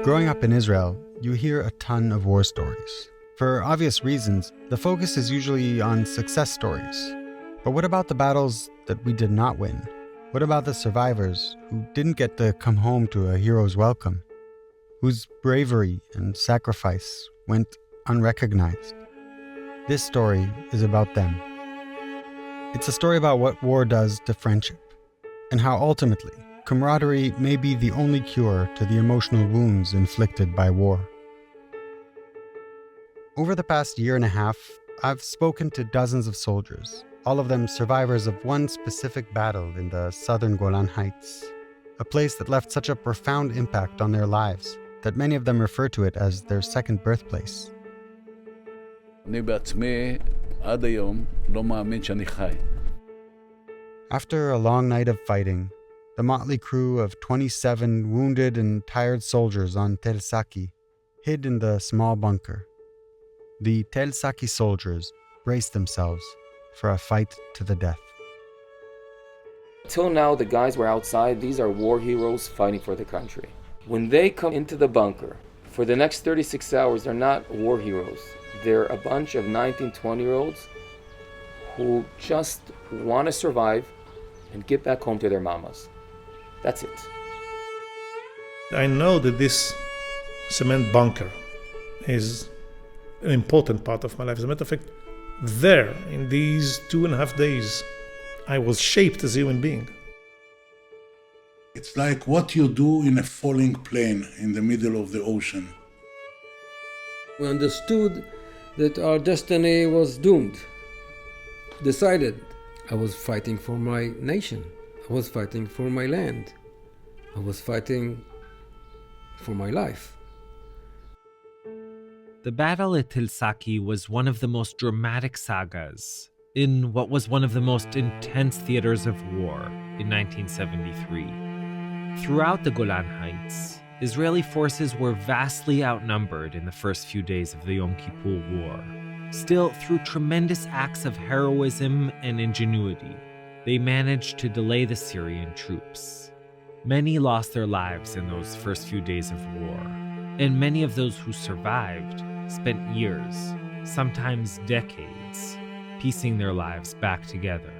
Growing up in Israel, you hear a ton of war stories. For obvious reasons, the focus is usually on success stories. But what about the battles that we did not win? What about the survivors who didn't get to come home to a hero's welcome? Whose bravery and sacrifice went unrecognized? This story is about them. It's a story about what war does to friendship, and how ultimately, camaraderie may be the only cure to the emotional wounds inflicted by war. Over the past year and a half, I've spoken to dozens of soldiers, all of them survivors of one specific battle in the southern Golan Heights, a place that left such a profound impact on their lives that many of them refer to it as their second birthplace. אני בעצמי עד היום לא מאמין שאני חי. After a long night of fighting, the motley crew of 27 wounded and tired soldiers on Tel Saki hid in the small bunker. The Tel Saki soldiers braced themselves for a fight to the death. Till now, the guys were outside. These are war heroes fighting for the country. When they come into the bunker, for the next 36 hours, they're not war heroes. They're a bunch of 19, 20-year-olds who just want to survive and get back home to their mamas. That's it. I know that this cement bunker is an important part of my life. As a matter of fact, there, in these 2.5 days, I was shaped as a human being. It's like what you do in a falling plane in the middle of the ocean. We understood that our destiny was doomed. Decided. I was fighting for my nation. I was fighting for my land. I was fighting for my life. The battle at Tel Saki was one of the most dramatic sagas in what was one of the most intense theaters of war in 1973. Throughout the Golan Heights, Israeli forces were vastly outnumbered in the first few days of the Yom Kippur War. Still, through tremendous acts of heroism and ingenuity, they managed to delay the Syrian troops. Many lost their lives in those first few days of war, and many of those who survived spent years, sometimes decades, piecing their lives back together.